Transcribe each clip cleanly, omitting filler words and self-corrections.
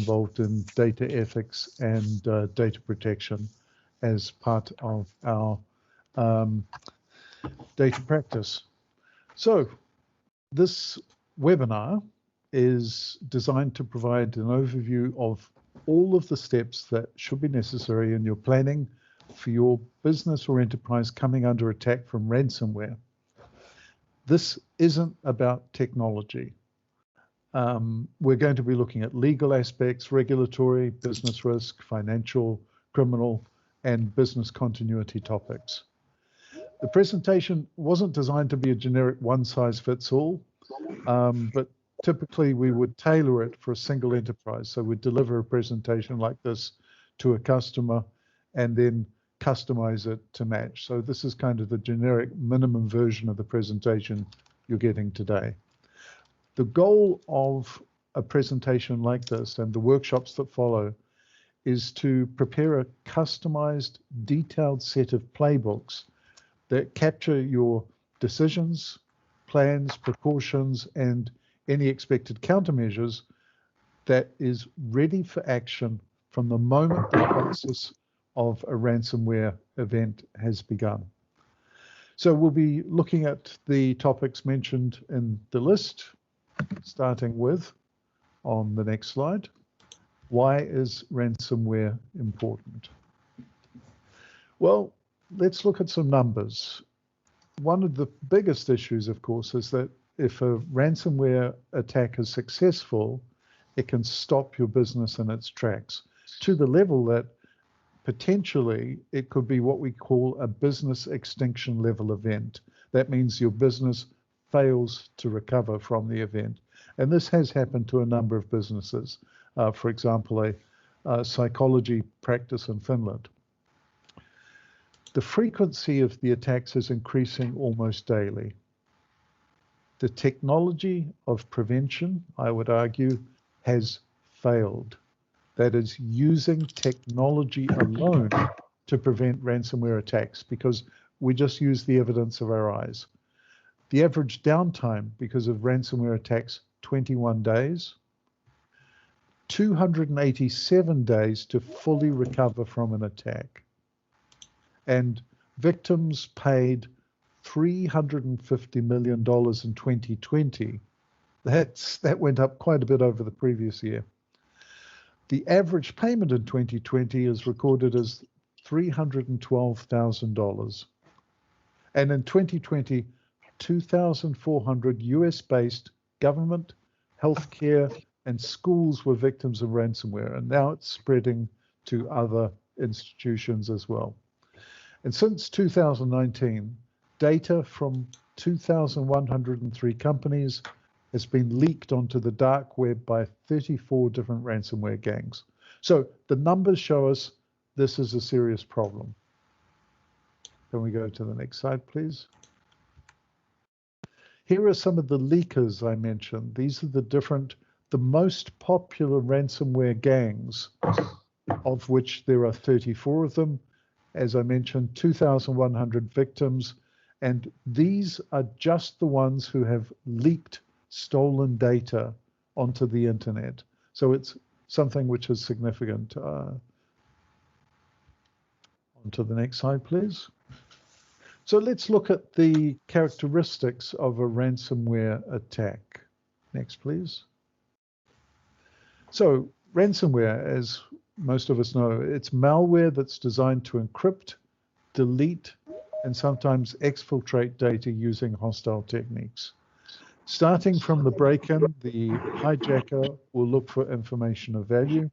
involved in data ethics and data protection as part of our data practice. So this webinar is designed to provide an overview of all of the steps that should be necessary in your planning for your business or enterprise coming under attack from ransomware. This isn't about technology. We're going to be looking at legal aspects, regulatory, business risk, financial, criminal, and business continuity topics. The presentation wasn't designed to be a generic one-size-fits-all, but typically we would tailor it for a single enterprise. So we'd deliver a presentation like this to a customer and then customize it to match. So this is kind of the generic minimum version of the presentation you're getting today. The goal of a presentation like this and the workshops that follow is to prepare a customized, detailed set of playbooks that capture your decisions, plans, precautions, and any expected countermeasures that is ready for action from the moment the crisis of a ransomware event has begun. So we'll be looking at the topics mentioned in the list, starting with, on the next slide, why is ransomware important? Well, let's look at some numbers. One of the biggest issues, of course, is that if a ransomware attack is successful, it can stop your business in its tracks to the level that potentially it could be what we call a business extinction level event. That means your business fails to recover from the event. And this has happened to a number of businesses. For example, a psychology practice in Finland. The frequency of the attacks is increasing almost daily. The technology of prevention, I would argue, has failed. That is, using technology alone to prevent ransomware attacks, because we just use the evidence of our eyes. The average downtime because of ransomware attacks, 21 days. 287 days to fully recover from an attack. And victims paid $350 million in 2020. That went up quite a bit over the previous year. The average payment in 2020 is recorded as $312,000. And in 2020, 2,400 US-based government, healthcare, and schools were victims of ransomware. And now it's spreading to other institutions as well. And since 2019, data from 2,103 companies has been leaked onto the dark web by 34 different ransomware gangs. So the numbers show us this is a serious problem. Can we go to the next slide, please? Here are some of the leakers I mentioned. These are the most popular ransomware gangs, of which there are 34 of them. As I mentioned, 2,100 victims, and these are just the ones who have leaked stolen data onto the internet. So it's something which is significant. On to the next slide, please. So let's look at the characteristics of a ransomware attack. Next, please. So ransomware, as most of us know, it's malware that's designed to encrypt, delete, and sometimes exfiltrate data using hostile techniques. Starting from the break-in, the hijacker will look for information of value.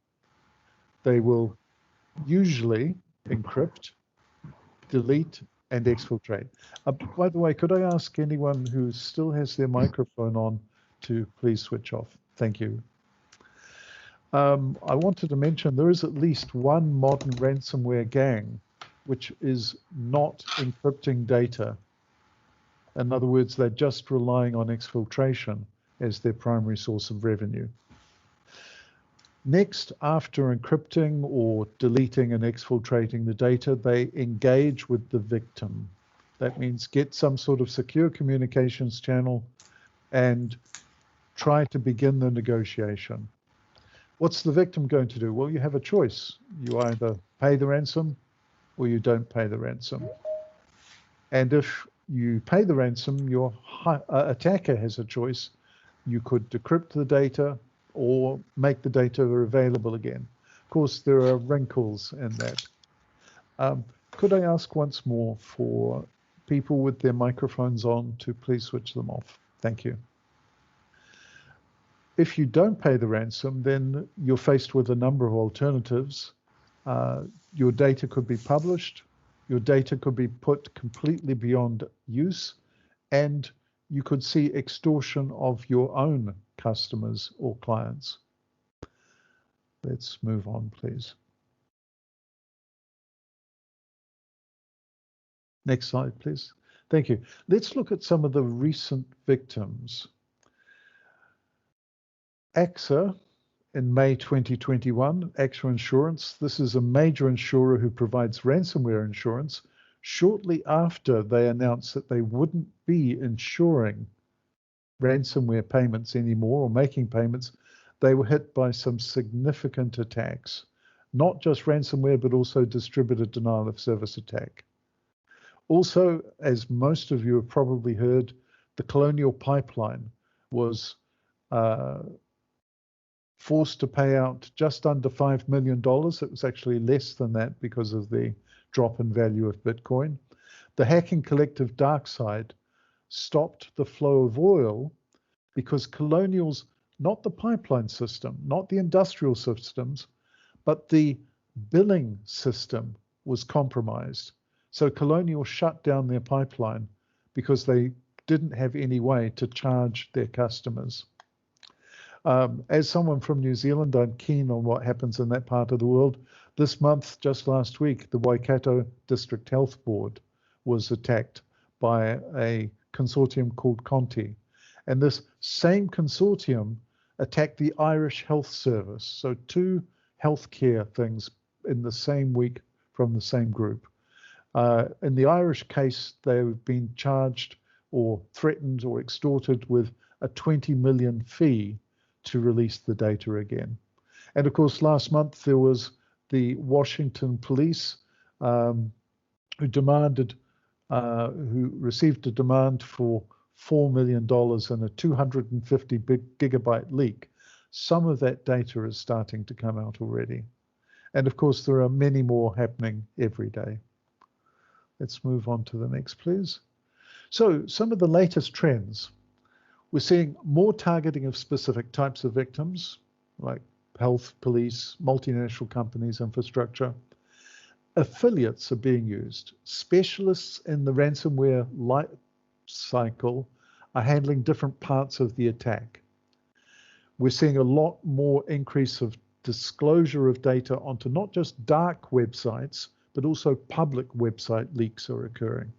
They will usually encrypt, delete, and exfiltrate. By the way, could I ask anyone who still has their microphone on to please switch off? Thank you. I wanted to mention there is at least one modern ransomware gang which is not encrypting data. In other words, they're just relying on exfiltration as their primary source of revenue. Next, after encrypting or deleting and exfiltrating the data, they engage with the victim. That means get some sort of secure communications channel and try to begin the negotiation. What's the victim going to do? Well, you have a choice. You either pay the ransom or you don't pay the ransom. And if you pay the ransom, your attacker has a choice. You could decrypt the data or make the data available again. Of course, there are wrinkles in that. Could I ask once more for people with their microphones on to please switch them off? Thank you. If you don't pay the ransom, then you're faced with a number of alternatives. Your data could be published, your data could be put completely beyond use, and you could see extortion of your own customers or clients. Let's move on, please. Next slide, please. Thank you. Let's look at some of the recent victims. AXA in May 2021, AXA Insurance. This is a major insurer who provides ransomware insurance. Shortly after they announced that they wouldn't be insuring ransomware payments anymore or making payments, they were hit by some significant attacks. Not just ransomware, but also distributed denial of service attack. Also, as most of you have probably heard, the Colonial Pipeline was forced to pay out just under $5 million. It was actually less than that because of the drop in value of Bitcoin. The hacking collective DarkSide stopped the flow of oil because Colonial's, not the pipeline system, not the industrial systems, but the billing system was compromised. So Colonial shut down their pipeline because they didn't have any way to charge their customers. As someone from New Zealand, I'm keen on what happens in that part of the world. This month, just last week, the Waikato District Health Board was attacked by a consortium called Conti. And this same consortium attacked the Irish Health Service. So two healthcare things in the same week from the same group. In the Irish case, they've been charged or threatened or extorted with a 20 million fee to release the data again. And of course, last month there was the Washington police who received a demand for $4 million in a 250 gigabyte leak. Some of that data is starting to come out already. And of course, there are many more happening every day. Let's move on to the next, please. So some of the latest trends. We're seeing more targeting of specific types of victims, like health, police, multinational companies, infrastructure. Affiliates are being used. Specialists in the ransomware life cycle are handling different parts of the attack. We're seeing a lot more increase of disclosure of data onto not just dark websites, but also public website leaks are occurring.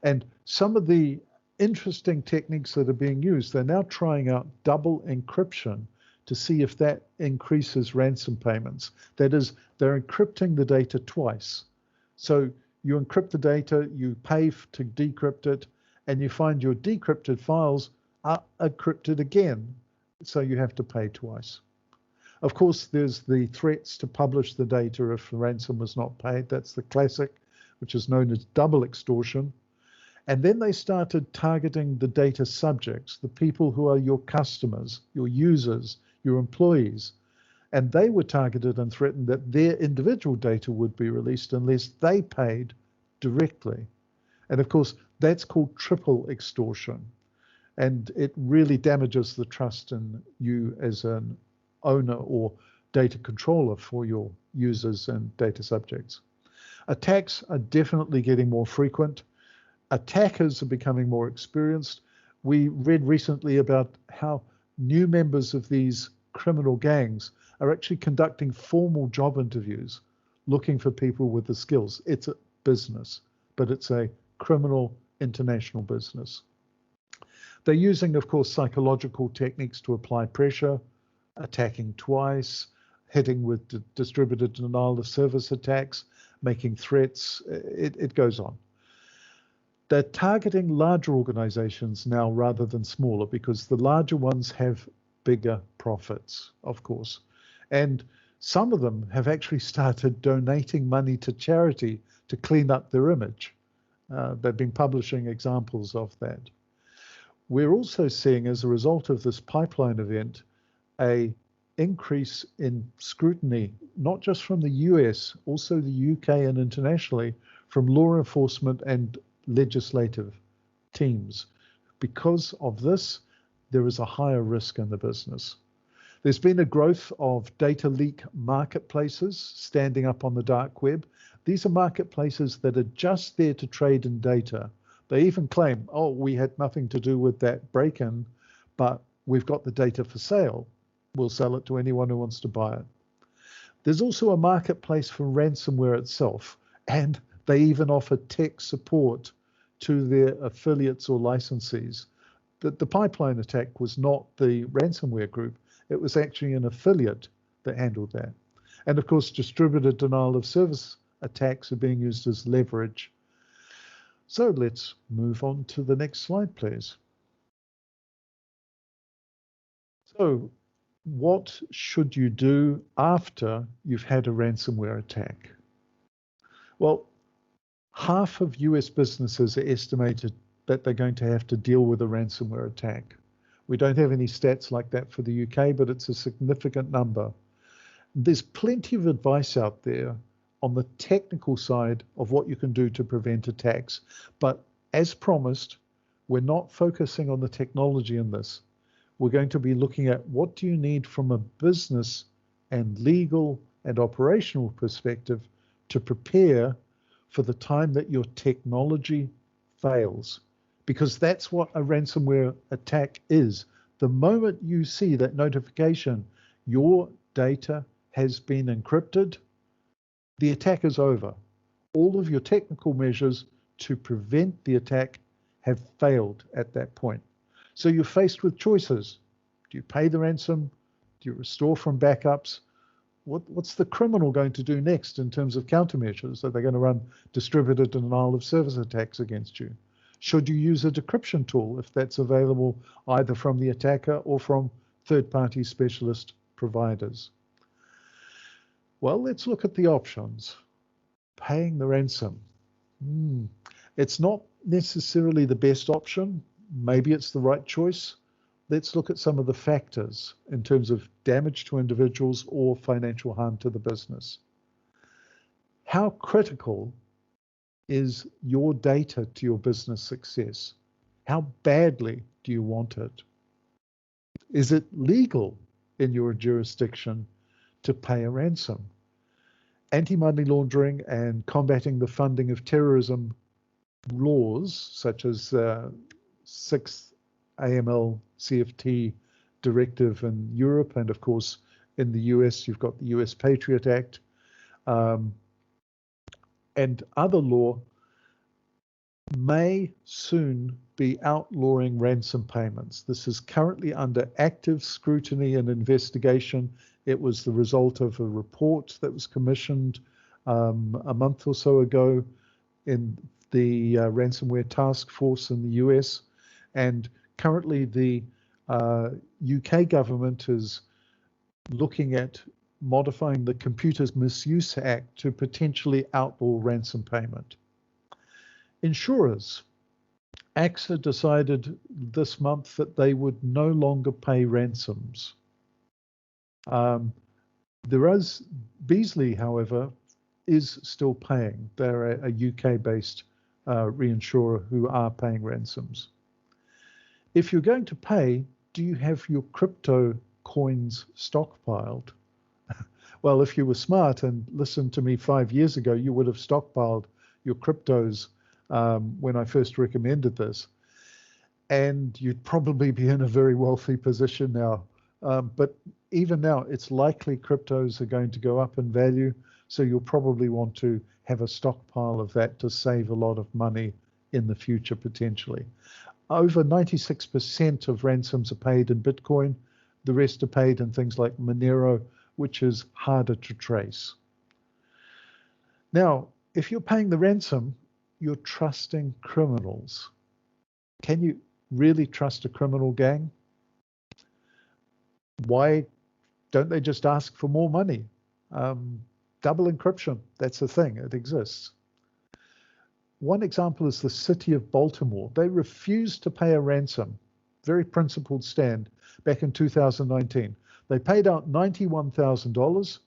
And some of the interesting techniques that are being used, they're now trying out double encryption to see if that increases ransom payments. That is, they're encrypting the data twice. So you encrypt the data, you pay to decrypt it, and you find your decrypted files are encrypted again. So you have to pay twice. Of course, there's the threats to publish the data if the ransom was not paid. That's the classic, which is known as double extortion. And then they started targeting the data subjects, the people who are your customers, your users, your employees. And they were targeted and threatened that their individual data would be released unless they paid directly. And of course, that's called triple extortion. And it really damages the trust in you as an owner or data controller for your users and data subjects. Attacks are definitely getting more frequent. Attackers are becoming more experienced. We read recently about how new members of these criminal gangs are actually conducting formal job interviews, looking for people with the skills. It's a business, but it's a criminal international business. They're using, of course, psychological techniques to apply pressure, attacking twice, hitting with distributed denial of service attacks, making threats. It goes on. They're targeting larger organizations now rather than smaller because the larger ones have bigger profits, of course. And some of them have actually started donating money to charity to clean up their image. They've been publishing examples of that. We're also seeing, as a result of this pipeline event, a increase in scrutiny, not just from the US, also the UK and internationally, from law enforcement and legislative teams. Because of this, there is a higher risk in the business. There's been a growth of data leak marketplaces standing up on the dark web. These are marketplaces that are just there to trade in data. They even claim, oh, we had nothing to do with that break-in, but we've got the data for sale. We'll sell it to anyone who wants to buy it. There's also a marketplace for ransomware itself, and they even offer tech support to their affiliates or licensees. The pipeline attack was not the ransomware group. It was actually an affiliate that handled that. And of course, distributed denial of service attacks are being used as leverage. So let's move on to the next slide, please. So what should you do after you've had a ransomware attack? Well, half of US businesses are estimated that they're going to have to deal with a ransomware attack. We don't have any stats like that for the UK, but it's a significant number. There's plenty of advice out there on the technical side of what you can do to prevent attacks. But as promised, we're not focusing on the technology in this. We're going to be looking at what do you need from a business and legal and operational perspective to prepare for the time that your technology fails. Because that's what a ransomware attack is. The moment you see that notification, your data has been encrypted, the attack is over. All of your technical measures to prevent the attack have failed at that point. So you're faced with choices. Do you pay the ransom? Do you restore from backups? What's the criminal going to do next in terms of countermeasures? Are they going to run distributed denial of service attacks against you? Should you use a decryption tool if that's available either from the attacker or from third-party specialist providers? Well, let's look at the options. Paying the ransom. It's not necessarily the best option. Maybe it's the right choice. Let's look at some of the factors in terms of damage to individuals or financial harm to the business. How critical is your data to your business success? How badly do you want it? Is it legal in your jurisdiction to pay a ransom? Anti-money laundering and combating the funding of terrorism laws, such as 6th AML CFT directive in Europe, and of course in the US you've got the US Patriot Act, and other law may soon be outlawing ransom payments. This is currently under active scrutiny and investigation. It was the result of a report that was commissioned a month or so ago in the Ransomware Task Force in the US. And currently the UK government is looking at modifying the Computers Misuse Act to potentially outlaw ransom payment. Insurers. AXA decided this month that they would no longer pay ransoms. Beazley, however, is still paying. They're a UK-based reinsurer who are paying ransoms. If you're going to pay, do you have your crypto coins stockpiled? Well, if you were smart and listened to me 5 years ago, you would have stockpiled your cryptos when I first recommended this. And you'd probably be in a very wealthy position now. But even now, it's likely cryptos are going to go up in value. So you'll probably want to have a stockpile of that to save a lot of money in the future, potentially. Over 96% of ransoms are paid in Bitcoin. The rest are paid in things like Monero, which is harder to trace. Now, if you're paying the ransom, you're trusting criminals. Can you really trust a criminal gang? Why Don't they just ask for more money? Double encryption, that's a thing, it exists. One example is the city of Baltimore. They refused to pay a ransom, very principled stand, back in 2019. They paid out $91,000.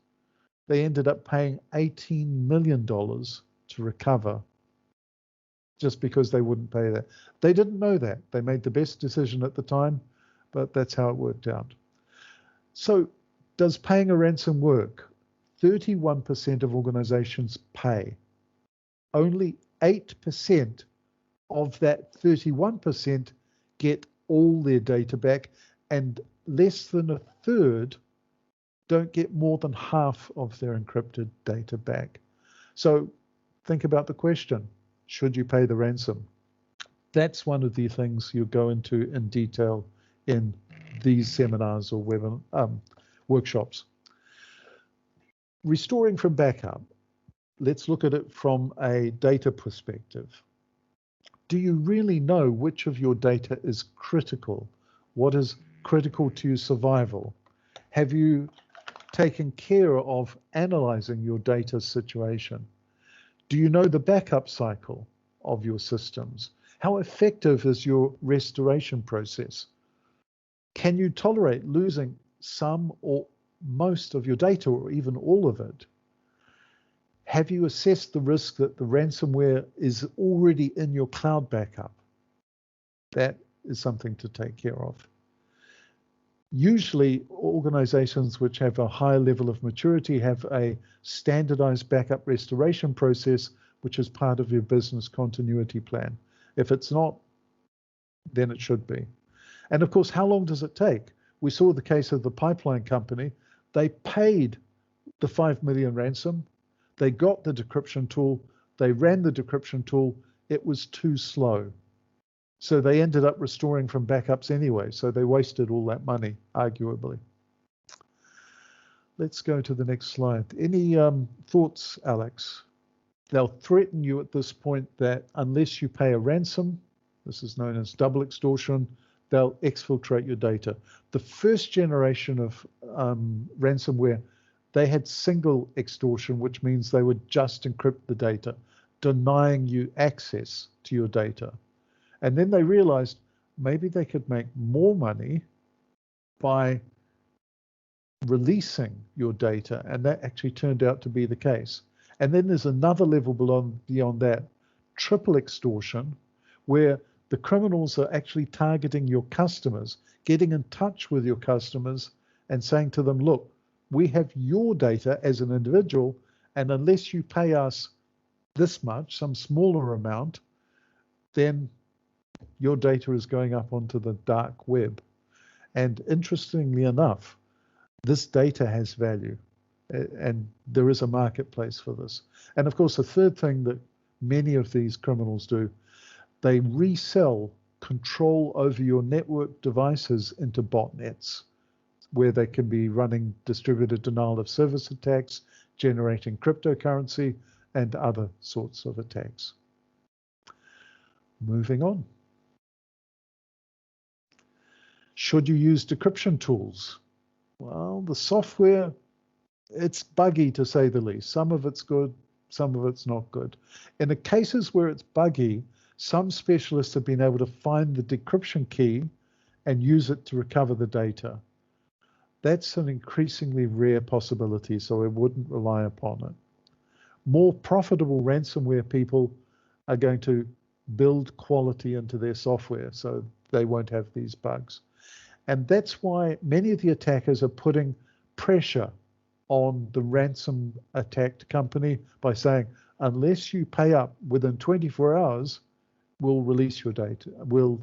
They ended up paying $18 million to recover just because they wouldn't pay that. They didn't know that. They made the best decision at the time, but that's how it worked out. So does paying a ransom work? 31% of organizations pay. Only 8% of that 31% get all their data back, and less than a third don't get more than half of their encrypted data back. So think about the question, should you pay the ransom? That's one of the things you go into in detail in these seminars or workshops. Restoring from backup. Let's look at it from a data perspective. Do you really know which of your data is critical? What is critical to your survival? Have you taken care of analyzing your data situation? Do you know the backup cycle of your systems? How effective is your restoration process? Can you tolerate losing some or most of your data, or even all of it? Have you assessed the risk that the ransomware is already in your cloud backup? That is something to take care of. Usually, organizations which have a higher level of maturity have a standardized backup restoration process, which is part of your business continuity plan. If it's not, then it should be. And of course, how long does it take? We saw the case of the pipeline company. They paid the 5 million ransom. They got the decryption tool. They ran the decryption tool. It was too slow. So they ended up restoring from backups anyway. So they wasted all that money, arguably. Let's go to the next slide. Any thoughts, Alex? They'll threaten you at this point that unless you pay a ransom, this is known as double extortion, they'll exfiltrate your data. The first generation of ransomware, they had single extortion, which means they would just encrypt the data, denying you access to your data. And then they realized maybe they could make more money by releasing your data, and that actually turned out to be the case. And then there's another level beyond that, triple extortion, where the criminals are actually targeting your customers, getting in touch with your customers and saying to them, look, we have your data as an individual, and unless you pay us this much, some smaller amount, then your data is going up onto the dark web. And interestingly enough, this data has value, and there is a marketplace for this. And of course, the third thing that many of these criminals do, they resell control over your network devices into botnets, where they can be running distributed denial of service attacks, generating cryptocurrency, and other sorts of attacks. Moving on. Should you use decryption tools? Well, the software, it's buggy to say the least. Some of it's good, some of it's not good. In the cases where it's buggy, some specialists have been able to find the decryption key and use it to recover the data. That's an increasingly rare possibility, so I wouldn't rely upon it. More profitable ransomware people are going to build quality into their software so they won't have these bugs. And that's why many of the attackers are putting pressure on the ransom attacked company by saying, unless you pay up within 24 hours, we'll release your data, we'll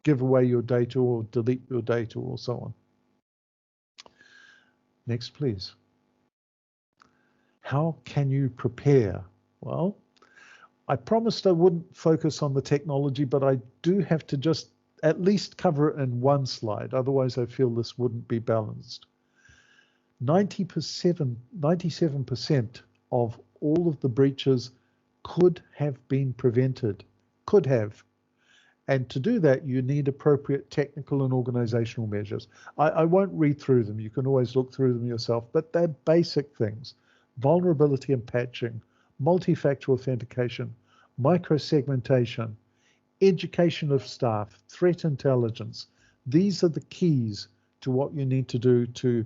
give away your data or delete your data or so on. Next, please. How can you prepare? Well, I promised I wouldn't focus on the technology, but I do have to just at least cover it in one slide. Otherwise, I feel this wouldn't be balanced. 97% of all of the breaches could have been prevented. Could have. And to do that, you need appropriate technical and organizational measures. I won't read through them. You can always look through them yourself, but they're basic things. Vulnerability and patching, multi-factor authentication, micro-segmentation, education of staff, threat intelligence. These are the keys to what you need to do to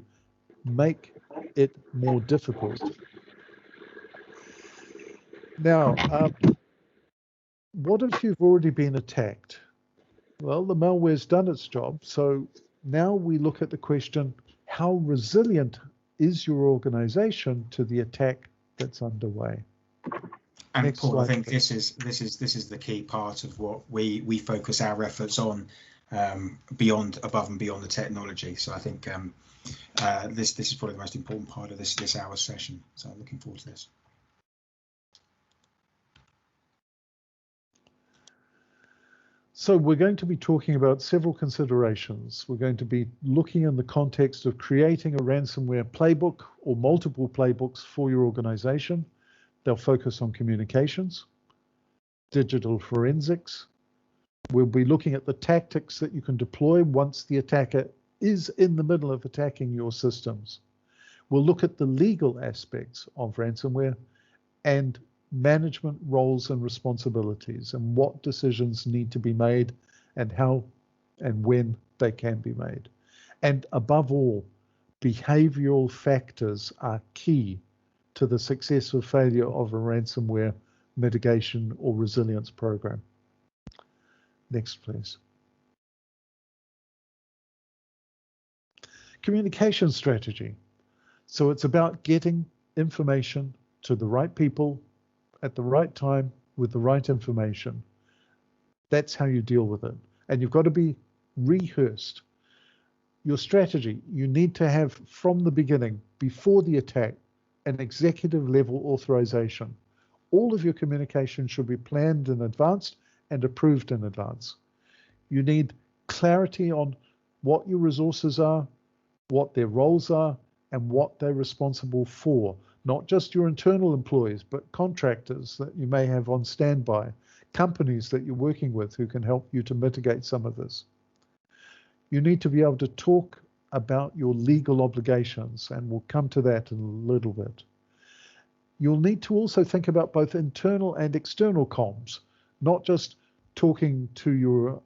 make it more difficult. Now, what if you've already been attacked? Well, the malware's done its job. So now we look at the question, how resilient is your organization to the attack that's underway? And Next Paul, slide, I think please. this is the key part of what we focus our efforts on, above and beyond the technology. So I think this is probably the most important part of this hour session. So I'm looking forward to this. So we're going to be talking about several considerations. We're going to be looking in the context of creating a ransomware playbook or multiple playbooks for your organization. They'll focus on communications, digital forensics. We'll be looking at the tactics that you can deploy once the attacker is in the middle of attacking your systems. We'll look at the legal aspects of ransomware and management roles and responsibilities and what decisions need to be made and how and when they can be made. And above all, behavioral factors are key to the success or failure of a ransomware mitigation or resilience program. Next, please. Communication strategy. So it's about getting information to the right people at the right time with the right information. That's how you deal with it. And you've got to be rehearsed. Your strategy, you need to have from the beginning, before the attack, an executive level authorization. All of your communication should be planned in advance and approved in advance. You need clarity on what your resources are, what their roles are, and what they're responsible for. Not just your internal employees, but contractors that you may have on standby, companies that you're working with who can help you to mitigate some of this. You need to be able to talk about your legal obligations, and we'll come to that in a little bit. You'll need to also think about both internal and external comms, not just talking to your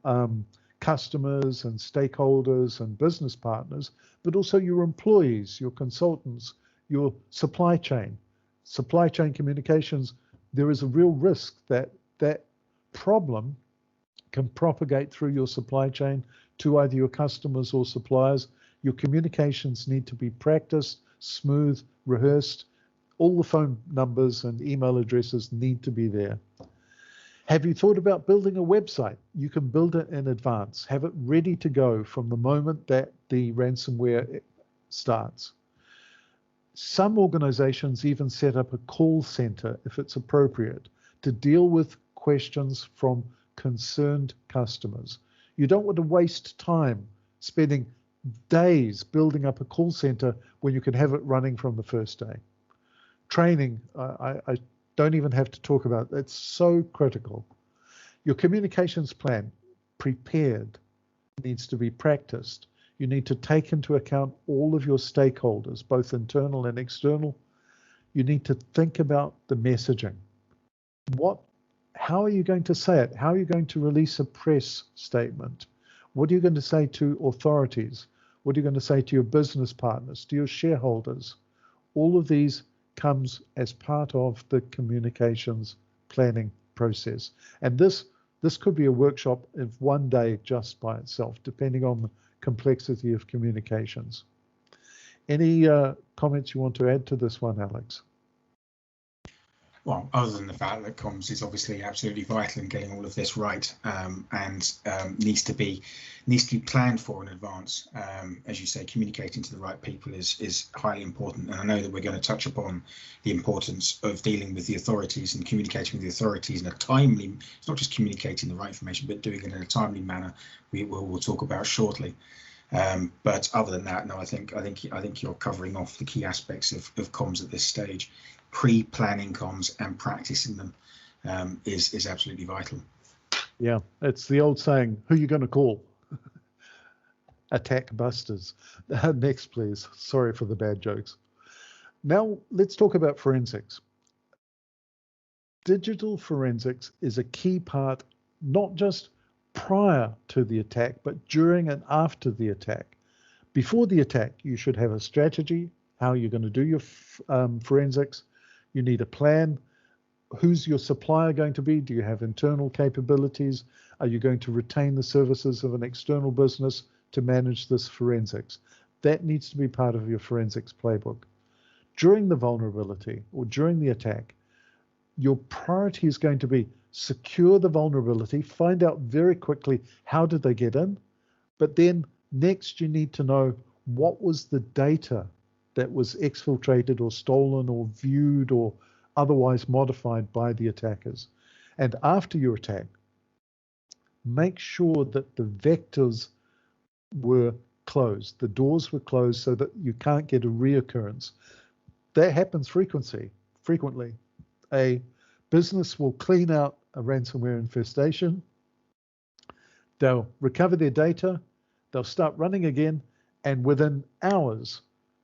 customers and stakeholders and business partners, but also your employees, your consultants, your supply chain communications. There is a real risk that that problem can propagate through your supply chain to either your customers or suppliers. Your communications need to be practiced, smooth, rehearsed. All the phone numbers and email addresses need to be there. Have you thought about building a website? You can build it in advance. Have it ready to go from the moment that the ransomware starts. Some organizations even set up a call center, if it's appropriate, to deal with questions from concerned customers. You don't want to waste time spending days building up a call center when you can have it running from the first day. Training, I don't even have to talk about it. It's so critical. Your communications plan, prepared, needs to be practiced. You need to take into account all of your stakeholders, both internal and external. You need to think about the messaging. How are you going to say it? How are you going to release a press statement? What are you going to say to authorities? What are you going to say to your business partners, to your shareholders? All of these comes as part of the communications planning process. And this could be a workshop of one day just by itself, depending on the complexity of communications. Any comments you want to add to this one, Alex? Well, other than the fact that comms is obviously absolutely vital in getting all of this right, and needs to be planned for in advance. As you say, communicating to the right people is highly important, and I know that we're going to touch upon the importance of dealing with the authorities and communicating with the authorities in a timely. It's not just communicating the right information, but doing it in a timely manner. We'll talk about shortly. But other than that, no, I think you're covering off the key aspects of comms at this stage. Pre-planning comms and practicing them is absolutely vital. Yeah, it's the old saying, who you going to call? Attack busters. Next, please. Sorry for the bad jokes. Now, let's talk about forensics. Digital forensics is a key part, not just prior to the attack, but during and after the attack. Before the attack, you should have a strategy, how you're going to do your forensics. You need a plan. Who's your supplier going to be? Do you have internal capabilities? Are you going to retain the services of an external business to manage this forensics? That needs to be part of your forensics playbook. During the vulnerability or during the attack, your priority is going to be secure the vulnerability, find out very quickly how did they get in, but then next you need to know what was the data that was exfiltrated or stolen or viewed or otherwise modified by the attackers. And after your attack, make sure that the vectors were closed, the doors were closed so that you can't get a reoccurrence. That happens frequently. A business will clean out a ransomware infestation, they'll recover their data, they'll start running again, and within hours,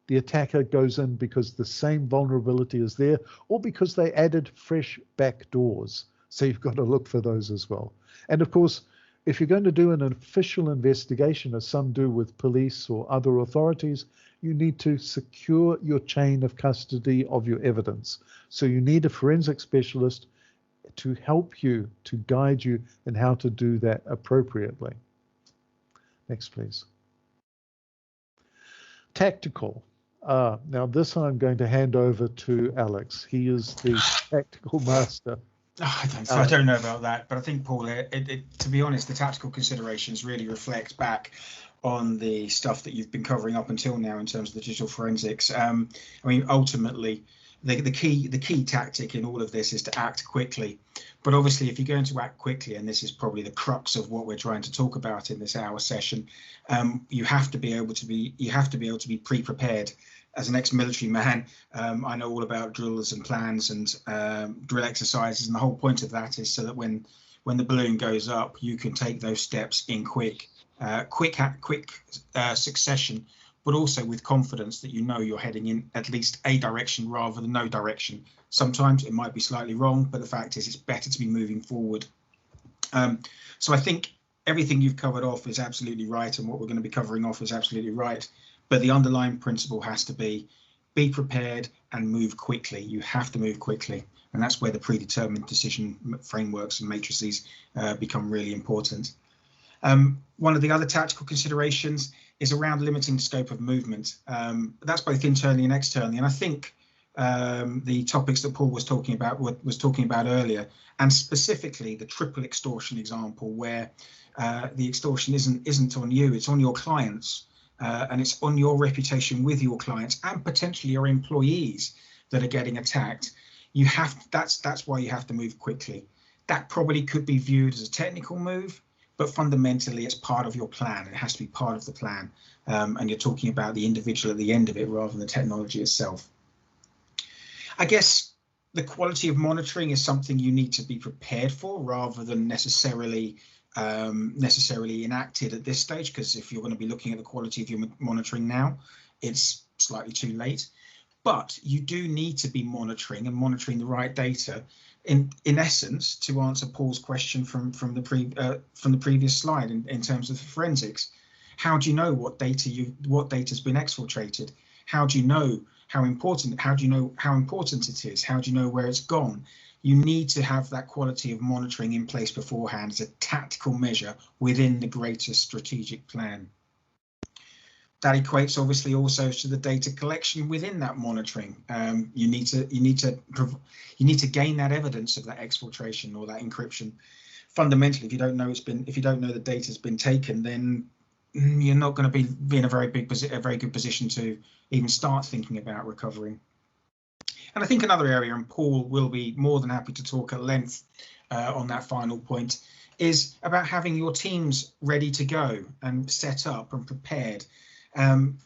the attacker goes in because the same vulnerability is there, or because they added fresh back doors. So you've got to look for those as well. And of course, if you're going to do an official investigation, as some do with police or other authorities, you need to secure your chain of custody of your evidence. So you need a forensic specialist to help you, to guide you in how to do that appropriately. Next, please. Tactical. Now this I'm going to hand over to Alex. He is the tactical master. I don't know about that, but I think, Paul, to be honest, the tactical considerations really reflect back on the stuff that you've been covering up until now in terms of the digital forensics. I mean, ultimately, the key tactic in all of this is to act quickly. But obviously, if you're going to act quickly, and this is probably the crux of what we're trying to talk about in this hour session, you have to be able to be pre-prepared. As an ex-military man, I know all about drills and plans and drill exercises, and the whole point of that is so that when the balloon goes up, you can take those steps in quick succession, but also with confidence that you know you're heading in at least a direction rather than no direction. Sometimes it might be slightly wrong, but the fact is it's better to be moving forward. So I think everything you've covered off is absolutely right, and what we're going to be covering off is absolutely right. But the underlying principle has to be prepared and move quickly. You have to move quickly. And that's where the predetermined decision frameworks and matrices become really important. One of the other tactical considerations is around limiting scope of movement. That's both internally and externally. And I think the topics that Paul was talking about earlier, and specifically the triple extortion example, where the extortion isn't on you, it's on your clients. And it's on your reputation with your clients and potentially your employees that are getting attacked. That's why you have to move quickly. That probably could be viewed as a technical move, but fundamentally it's part of your plan. It has to be part of the plan. And you're talking about the individual at the end of it rather than the technology itself. I guess the quality of monitoring is something you need to be prepared for rather than necessarily enacted at this stage, because if you're going to be looking at the quality of your monitoring now, it's slightly too late. But you do need to be monitoring the right data. In essence, to answer Paul's question from the previous slide in terms of the forensics, how do you know what data's been exfiltrated? How do you know how important it is? How do you know where it's gone? You need to have that quality of monitoring in place beforehand as a tactical measure within the greater strategic plan. That equates obviously also to the data collection within that monitoring. You need to gain that evidence of that exfiltration or that encryption. Fundamentally, if you don't know the data's been taken, then you're not going to be in a very good position to even start thinking about recovering. And I think another area, and Paul will be more than happy to talk at length on that final point, is about having your teams ready to go and set up and prepared.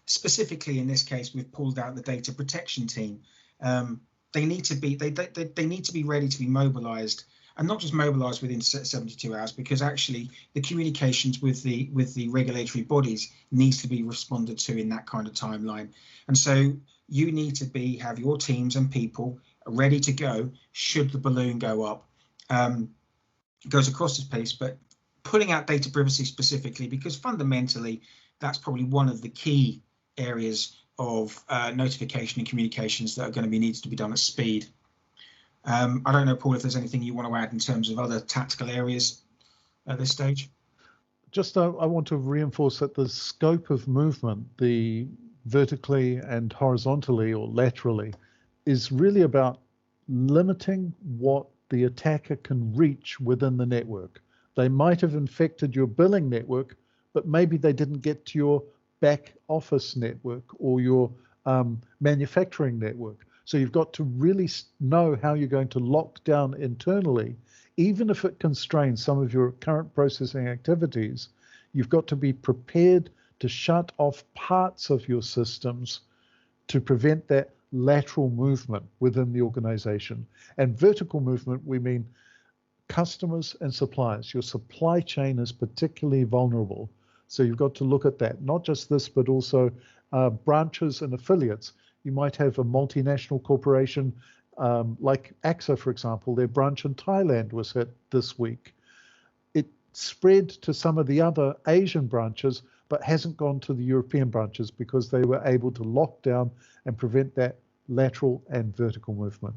Specifically in this case, we've pulled out the data protection team. They need to be ready to be mobilized and not just mobilised within 72 hours, because actually the communications with the regulatory bodies needs to be responded to in that kind of timeline. And so you need to have your teams and people ready to go should the balloon go up. It goes across this piece, but pulling out data privacy specifically, because fundamentally that's probably one of the key areas of notification and communications that are going to needs to be done at speed. I don't know, Paul, if there's anything you want to add in terms of other tactical areas at this stage. Just I want to reinforce that the scope of movement, the vertically and horizontally or laterally, is really about limiting what the attacker can reach within the network. They might have infected your billing network, but maybe they didn't get to your back office network or your manufacturing network. So you've got to really know how you're going to lock down internally, even if it constrains some of your current processing activities. You've got to be prepared to shut off parts of your systems to prevent that lateral movement within the organization. And vertical movement, we mean customers and suppliers. Your supply chain is particularly vulnerable. So you've got to look at that, not just this, but also branches and affiliates. You might have a multinational corporation like AXA, for example. Their branch in Thailand was hit this week. It spread to some of the other Asian branches, but hasn't gone to the European branches because they were able to lock down and prevent that lateral and vertical movement.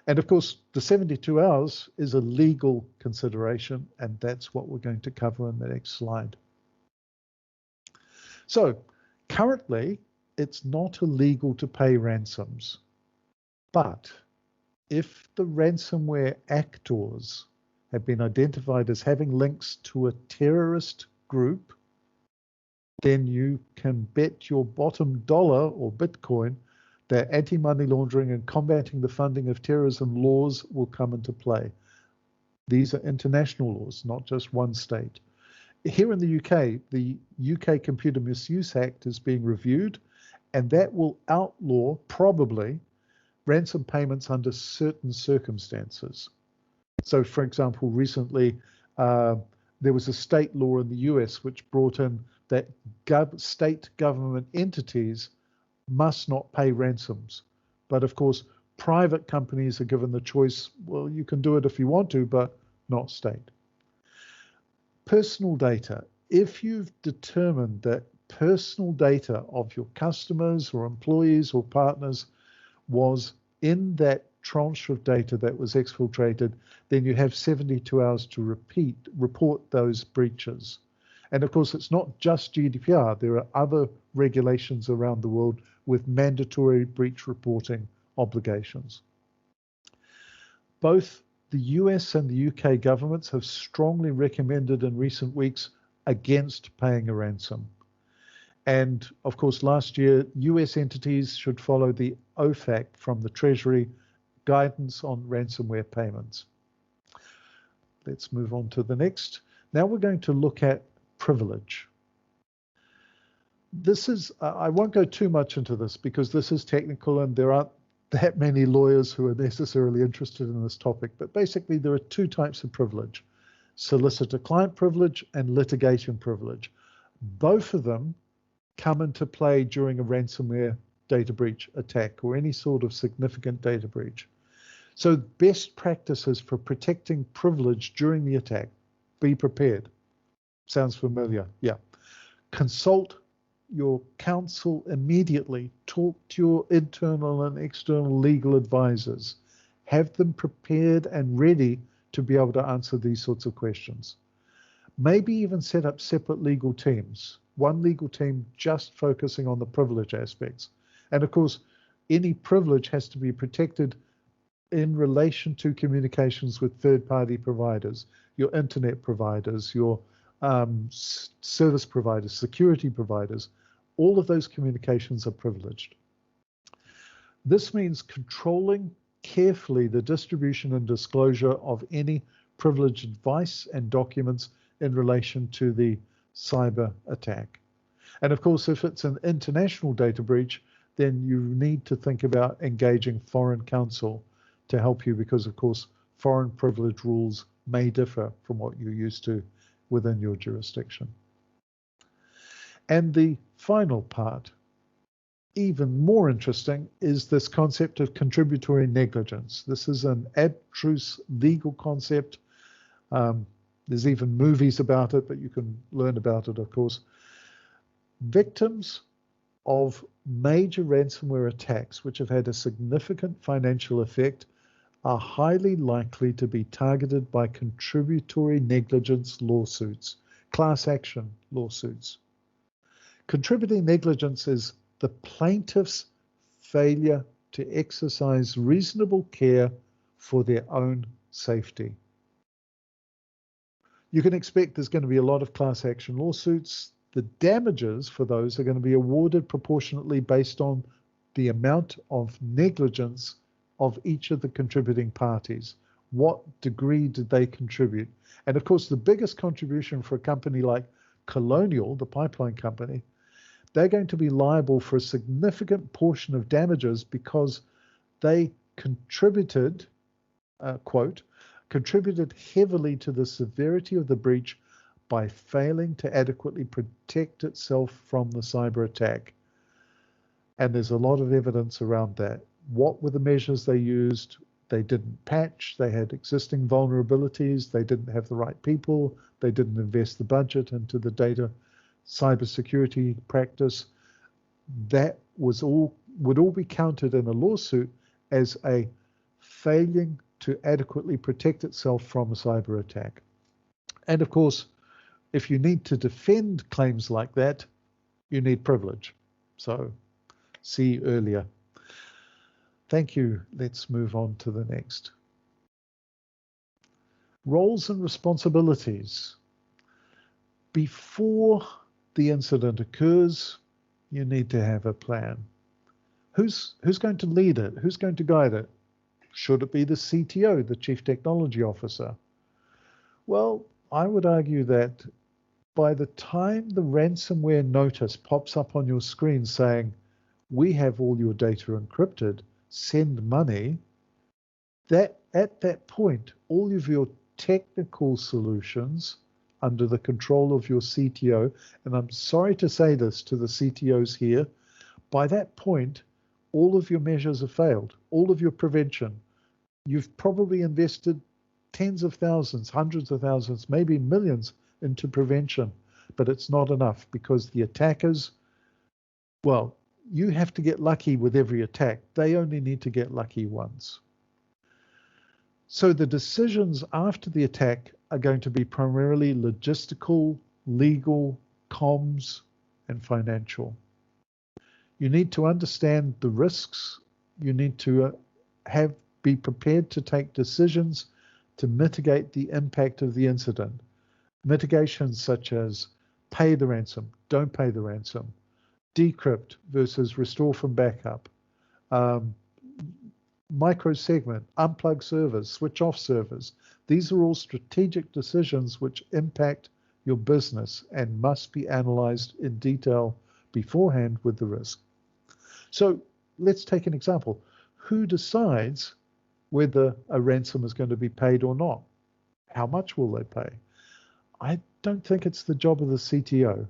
And of course, the 72 hours is a legal consideration, and that's what we're going to cover in the next slide. So currently, it's not illegal to pay ransoms, but if the ransomware actors have been identified as having links to a terrorist group, then you can bet your bottom dollar or Bitcoin that anti-money laundering and combating the funding of terrorism laws will come into play. These are international laws, not just one state. Here in the UK Computer Misuse Act is being reviewed, and that will outlaw, probably, ransom payments under certain circumstances. So, for example, recently there was a state law in the US which brought in that state government entities must not pay ransoms. But of course, private companies are given the choice, well, you can do it if you want to, but not state. Personal data. If you've determined that personal data of your customers or employees or partners was in that tranche of data that was exfiltrated, then you have 72 hours to report those breaches. And of course, it's not just GDPR. There are other regulations around the world with mandatory breach reporting obligations. Both the US and the UK governments have strongly recommended in recent weeks against paying a ransom. And of course, last year, US entities should follow the OFAC from the Treasury guidance on ransomware payments. Let's move on to the next. Now we're going to look at privilege. This is, I won't go too much into this because this is technical and there aren't that many lawyers who are necessarily interested in this topic, but basically there are two types of privilege: solicitor-client privilege and litigation privilege. Both of them come into play during a ransomware data breach attack or any sort of significant data breach. So best practices for protecting privilege during the attack: be prepared. Sounds familiar? Yeah. Consult your counsel immediately. Talk to your internal and external legal advisors. Have them prepared and ready to be able to answer these sorts of questions. Maybe even set up separate legal teams. One legal team just focusing on the privilege aspects. And of course, any privilege has to be protected in relation to communications with third-party providers, your internet providers, your service providers, security providers. All of those communications are privileged. This means controlling carefully the distribution and disclosure of any privileged advice and documents in relation to the cyber attack. And of course, if it's an international data breach, then you need to think about engaging foreign counsel to help you, because of course, foreign privilege rules may differ from what you're used to within your jurisdiction. And the final part, even more interesting, is this concept of contributory negligence. This is an abstruse legal concept. There's even movies about it, but you can learn about it, of course. Victims of major ransomware attacks, which have had a significant financial effect, are highly likely to be targeted by contributory negligence lawsuits, class action lawsuits. Contributing negligence is the plaintiff's failure to exercise reasonable care for their own safety. You can expect there's going to be a lot of class action lawsuits. The damages for those are going to be awarded proportionately based on the amount of negligence of each of the contributing parties. What degree did they contribute? And of course, the biggest contribution for a company like Colonial, the pipeline company, they're going to be liable for a significant portion of damages because they contributed, quote, contributed heavily to the severity of the breach by failing to adequately protect itself from the cyber attack. And there's a lot of evidence around that. What were the measures they used? They didn't patch, they had existing vulnerabilities, they didn't have the right people, they didn't invest the budget into the data cybersecurity practice. That would all be counted in a lawsuit as a failing to adequately protect itself from a cyber attack. And of course, if you need to defend claims like that, you need privilege. So see earlier. Thank you. Let's move on to the next. Roles and responsibilities. Before the incident occurs, you need to have a plan. Who's going to lead it? Who's going to guide it? Should it be the CTO, the Chief Technology Officer? Well, I would argue that by the time the ransomware notice pops up on your screen saying, we have all your data encrypted, send money, that at that point, all of your technical solutions under the control of your CTO, and I'm sorry to say this to the CTOs here, by that point, all of your measures have failed, all of your prevention. You've probably invested tens of thousands, hundreds of thousands, maybe millions into prevention, but it's not enough because the attackers, well, you have to get lucky with every attack. They only need to get lucky once. So the decisions after the attack are going to be primarily logistical, legal, comms, and financial. You need to understand the risks. You need to be prepared to take decisions to mitigate the impact of the incident. Mitigations such as pay the ransom, don't pay the ransom, decrypt versus restore from backup, microsegment, unplug servers, switch off servers. These are all strategic decisions which impact your business and must be analyzed in detail beforehand with the risk. So let's take an example. Who decides whether a ransom is going to be paid or not? How much will they pay? I don't think it's the job of the CTO.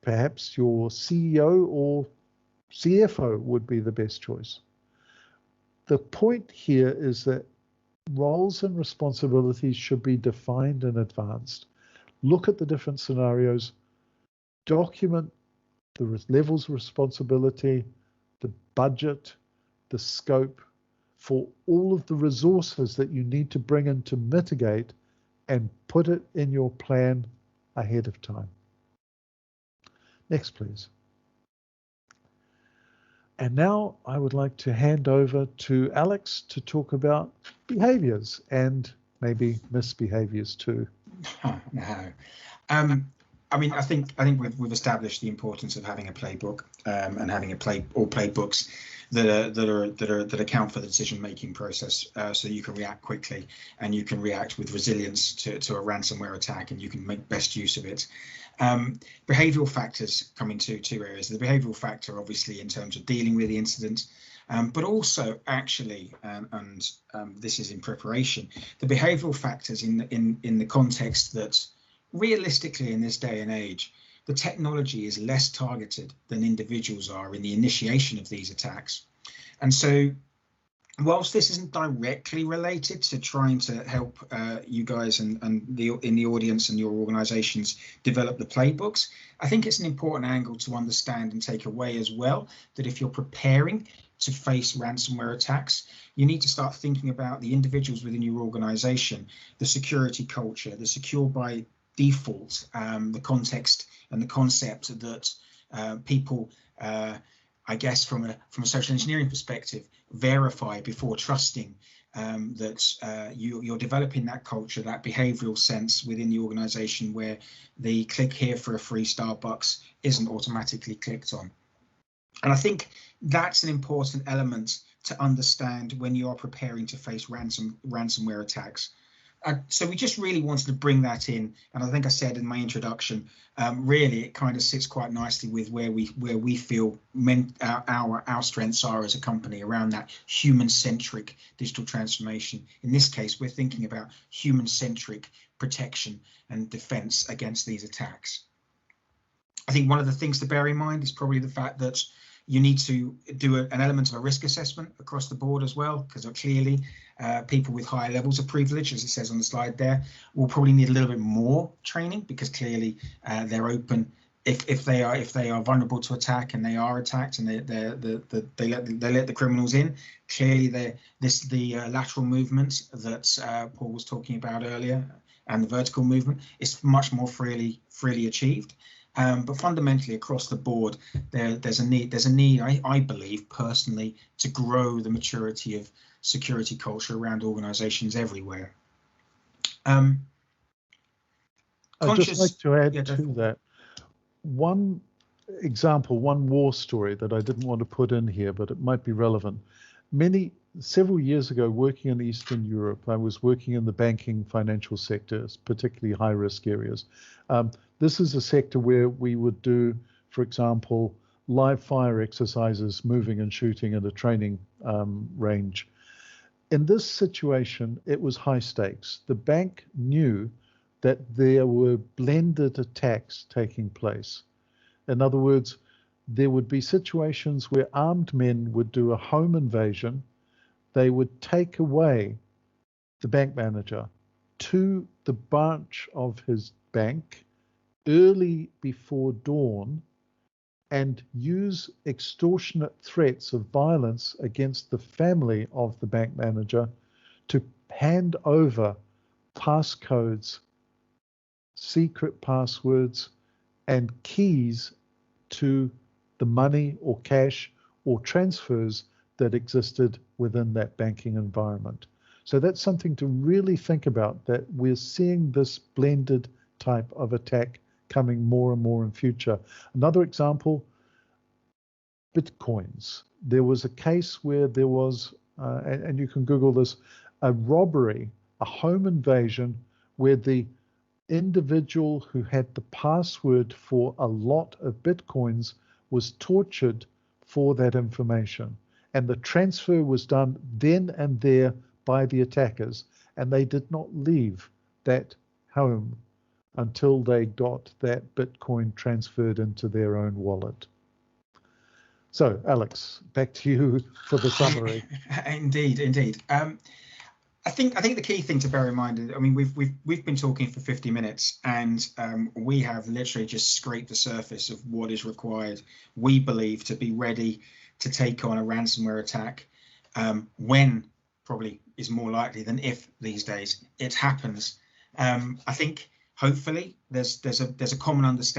Perhaps your CEO or CFO would be the best choice. The point here is that roles and responsibilities should be defined in advance. Look at the different scenarios, document the levels of responsibility, the budget, the scope for all of the resources that you need to bring in to mitigate, and put it in your plan ahead of time. Next, please. And now I would like to hand over to Alex to talk about behaviors and maybe misbehaviors too. No. I mean, I think we've established the importance of having a playbook and having playbooks that account for the decision-making process, so you can react quickly and you can react with resilience to a ransomware attack, and you can make best use of it. Behavioral factors come into two areas. The behavioral factor, obviously, in terms of dealing with the incident, but also actually, and this is in preparation, the behavioural factors in the context that realistically in this day and age, the technology is less targeted than individuals are in the initiation of these attacks. And so whilst this isn't directly related to trying to help you guys and in the audience and your organizations develop the playbooks, I think it's an important angle to understand and take away as well, that if you're preparing to face ransomware attacks, you need to start thinking about the individuals within your organization, the security culture, the secure by default, the context and the concept that people, I guess from a social engineering perspective, verify before trusting, that you're developing that culture, that behavioral sense within the organization where the click here for a free Starbucks isn't automatically clicked on. And I think that's an important element to understand when you are preparing to face ransomware attacks. So we just really wanted to bring that in, and I think I said in my introduction, really it kind of sits quite nicely with where we feel our strengths are as a company around that human-centric digital transformation. In this case, we're thinking about human-centric protection and defense against these attacks. I think one of the things to bear in mind is probably the fact that you need to do an element of a risk assessment across the board as well, because clearly people with higher levels of privilege, as it says on the slide there, will probably need a little bit more training, because clearly they're open if they are vulnerable to attack and they are attacked and they let the criminals in. Clearly the lateral movement that Paul was talking about earlier and the vertical movement is much more freely achieved. But fundamentally across the board, there's a need, I believe personally, to grow the maturity of security culture around organizations everywhere. I'd just like to add to that. One example, one war story that I didn't want to put in here, but it might be relevant. Several years ago, working in Eastern Europe, I was working in the banking financial sectors, particularly high-risk areas. This is a sector where we would do, for example, live fire exercises, moving and shooting at a training range. In this situation, it was high stakes. The bank knew that there were blended attacks taking place. In other words, there would be situations where armed men would do a home invasion. They would take away the bank manager to the branch of his bank early before dawn and use extortionate threats of violence against the family of the bank manager to hand over passcodes, secret passwords, and keys to the money or cash or transfers that existed within that banking environment. So that's something to really think about, that we're seeing this blended type of attack coming more and more in future. Another example, Bitcoins. There was a case where there was, and you can Google this, a robbery, a home invasion where the individual who had the password for a lot of Bitcoins was tortured for that information. And the transfer was done then and there by the attackers, and they did not leave that home until they got that Bitcoin transferred into their own wallet. So, Alex, back to you for the summary. Indeed. I think the key thing to bear in mind is, I mean, we've been talking for 50 minutes, and we have literally just scraped the surface of what is required, we believe, to be ready to take on a ransomware attack, when probably is more likely than if these days it happens. I think hopefully there's a common understanding